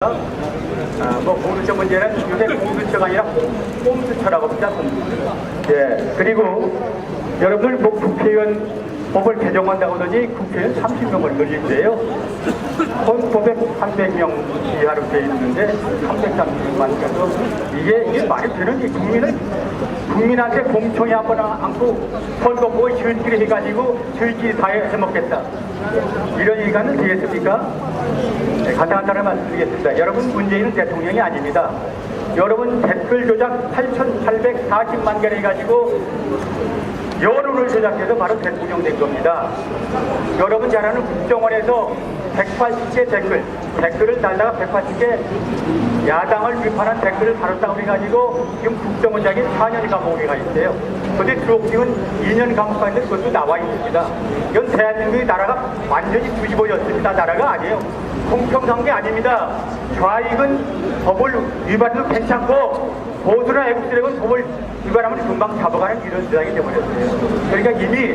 공수처 문제는 요새 공수처가 아니라 꼼수처라고 합니다. 꼼수처. 예, 그리고 여러분들 국회의원 법을 개정한다고 하더니 국회의원 30명을 늘린대요. 헌법에 300명 이하로 되어 있는데 330만 가서 이게 말이 되는 게 국민한테 공청회 한번 안고 선거법을 저희끼리 해가지고 저희끼리 다 해먹겠다. 이런 얘기가는 되겠습니까? 네, 간단한 말씀드리겠습니다. 여러분, 문재인은 대통령이 아닙니다. 여러분 댓글 조작 8,840만 개를 해가지고 여론을 조작해서 바로 대통령 된 겁니다. 여러분 잘 아는 국정원에서 180개 댓글을 달다가 180개 야당을 비판한 댓글을 다뤘다고 해가지고 지금 국정원장이 4년 감옥에 가 있어요. 그런데 주옥징은 2년 감옥 가 있는데 그것도 나와 있습니다. 이건 대한민국의 나라가 완전히 뒤집어졌습니다. 나라가 아니에요. 공평한 아닙니다. 좌익은 법을 위반해도 괜찮고 보수나 애국세력은 법을 위반하면 금방 잡아가는 이런 세상이 되어버렸어요. 그러니까 이미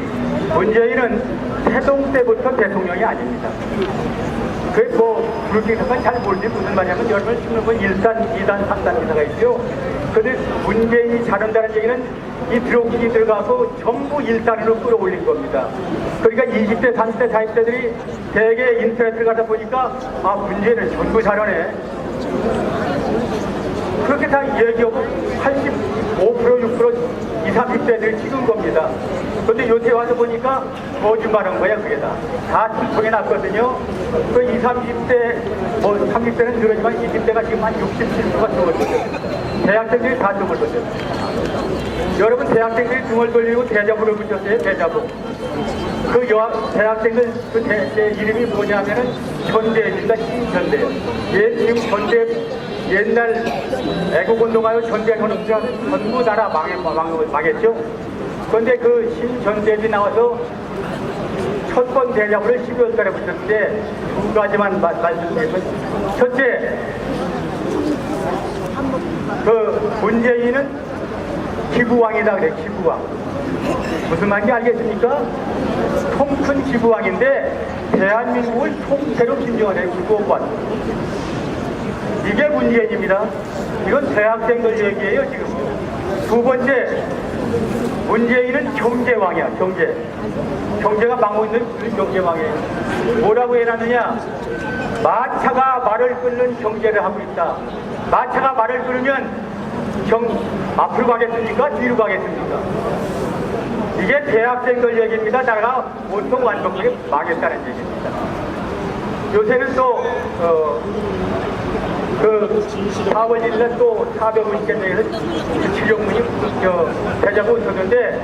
문재인은 태동 때부터 대통령이 아닙니다. 그게 그렇게 생각은 잘 모르지 무슨 말이냐면 여러분 신문은 1단, 2단, 3단 기사가 있죠. 그런데 문재인이 잘한다는 얘기는 이 드롭킥이 들어가서 전부 1단으로 끌어올린 겁니다. 그러니까 20대, 30대, 40대들이 대개 인터넷을 가다 보니까 문재인은 전부 잘하네. 그렇게 다 얘기하고 85%, 6%, 20, 30대들이 찍은 겁니다. 그런데 요새 와서 보니까 거짓말한 거야, 그게 다. 다 통해 났거든요. 그 20, 30대, 30대는 늘었지만 20대가 지금 한 67%가 죽었거든요. 대학생들이 다 죽었거든요. 여러분, 대학생들이 등을 돌리고 대자보를 붙였어요, 대자보. 그 대학생들 그 이름이 뭐냐면은 전대입니다, 신전대. 예, 지금 전대 옛날 애국운동하여 전대하는 전부 나라 망했죠. 그런데 그 신전대비 나와서 첫 번 대자보를 12월 달에 붙였을 때 두 가지만 말씀드리면, 첫째, 그 문재인은 기부왕이다 그래, 기부왕. 무슨 말인지 알겠습니까? 통 큰 기부왕인데 대한민국을 통째로 김정은의 기부원. 이게 문재인입니다. 이건 대학생들 얘기예요, 지금. 두 번째, 문재인은 경제왕이야, 경제. 경제가 망하고 있는 경제왕이에요. 뭐라고 해놨느냐? 마차가 말을 끊는 경제를 하고 있다. 마차가 말을 끊으면 앞으로 가겠습니까? 뒤로 가겠습니까? 이게 대학생들 얘기입니다. 나라가 보통 완벽하게 망했다는 얘기입니다. 요새는 또 그 4월 1일에 또 450개 중에서 지령문이 대자보 줬는데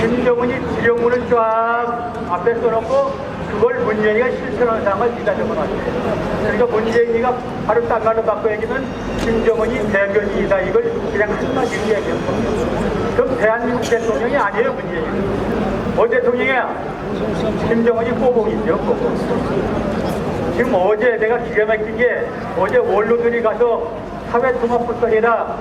김정은이 지령문을 쫙 앞에 써놓고 그걸 문재인이가 실천하는 사항을 기다 적어놨어요. 그러니까 문재인이가 바로 딴 말로 바꿔 얘기는 김정은이 대변인이다, 이걸 그냥 한마디로 얘기했거든요. 그럼 대한민국 대통령이 아니에요, 문재인은. 대통령이야? 김정은이 꼬봉이죠, 꼬봉. 지금 어제 내가 기가 막힌 게, 어제 원로들이 가서 사회통합부터 해라.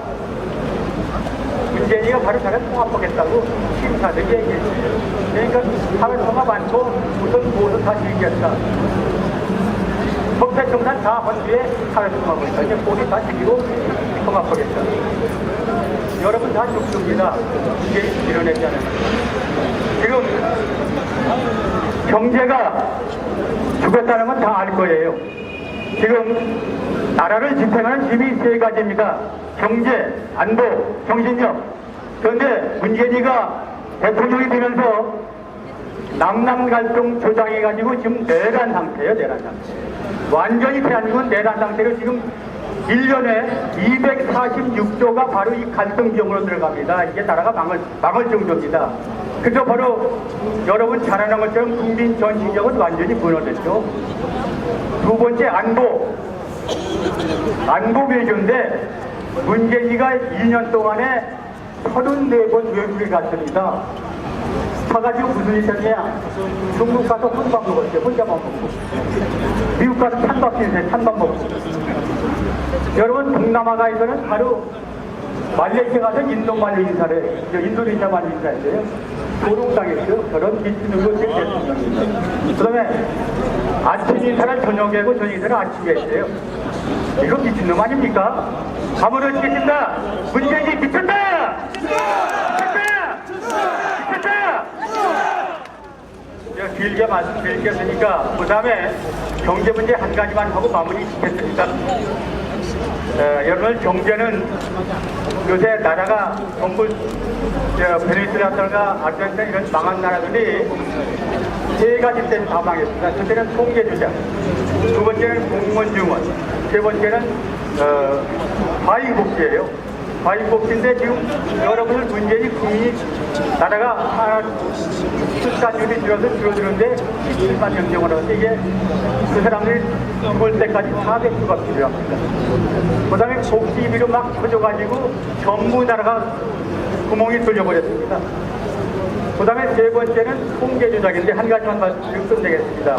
문재인이가 바로 사회통합하겠다고 심사들이 얘기했어요. 그러니까 사회통합 않고 우선 모두 다 즐겼다. 법태청산 다 한 뒤에 사회통합하겠다. 이제 모두 다 즐기고 통합하겠다. 여러분 다 죽습니다. 이게 이뤄냈잖아요. 지금 경제가 죽었다는 건 다 알 거예요. 지금 나라를 지탱하는 힘이 세 가지입니다. 경제, 안보, 정신력. 그런데 문재인이가 대통령이 되면서 남남 갈등 조장해가지고 지금 내란 상태예요, 내란 상태. 완전히 대한민국은 내란 상태로 지금 1년에 246조가 바로 이 갈등 비용으로 들어갑니다. 이게 나라가 망할 정도입니다. 그래서 바로 여러분 잘 아는 것처럼 국민 전신력은 완전히 무너졌죠. 두 번째, 안보 외교인데 문재인이가 2년 동안에 34번 외국에 갔습니다. 가가지고 무슨 일 했냐? 중국 가서 한밥 먹었어요. 혼자만 먹고. 미국 가서 찬밥 드세요. 찬밥 먹고. 여러분, 동남아가에서는 바로 말레이시아 가서 인도말로 인사를, 인도네시아 말로 인사했어요. 조롱당했어요. 저런 미친놈으로 대통령입니다. 그 다음에 아침 인사를 저녁에 하고 저녁 인사를 아침에 했어요. 이거 미친놈 아닙니까? 가만 어찌겠습니다. 문재인이 미쳤다! 미쳤다! 미쳤다! 제가 길게 말씀드리겠으니까 그 다음에 경제 문제 한 가지만 하고 마무리 짓겠습니다. 여러분, 경제는 요새 나라가 전부 베네수엘라든가 아르헨티나 이런 망한 나라들이 세 가지 때문에 다 망했습니다. 첫째는 통계주자, 두 번째는 공무원증원, 세 번째는 과잉복지예요. 과잉복지인데 지금 여러분들 문제는 국민이 나라가 출산율이 줄어드는데 17만 명령을 하는데 이게 그 사람들이 죽을 때까지 400수가 필요합니다. 그 다음에 복지비로 막 터져가지고 전부 나라가 구멍이 뚫려버렸습니다. 그 다음에 세 번째는 통계 조작인데 한 가지만 말씀드리고 끝내겠습니다.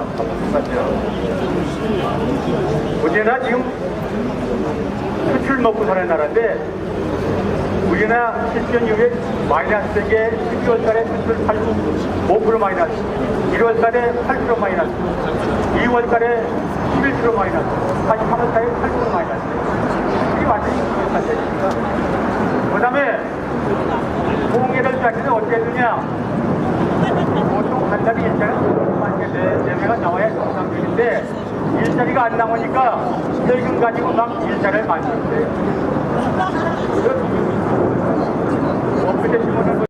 우리나라 지금 수출 먹고 사는 나라인데 우리나라 7년 이후에 마이너스에 12월 달에 수출 5% 마이너스, 1월 달에 8% 마이너스, 2월 달에 11% 마이너스, 다시 3월 달에 8% 마이너스. 이게 완전히 그런 사실입니다. 그 다음에 공개될 자체는 어떻게 되냐? 보통 한 달에 일자리가 4개가 나와야 정상적인데 일자리가 안 나오니까 세금 가지고 막 일자리를 만들었어요. 엊그제 신문을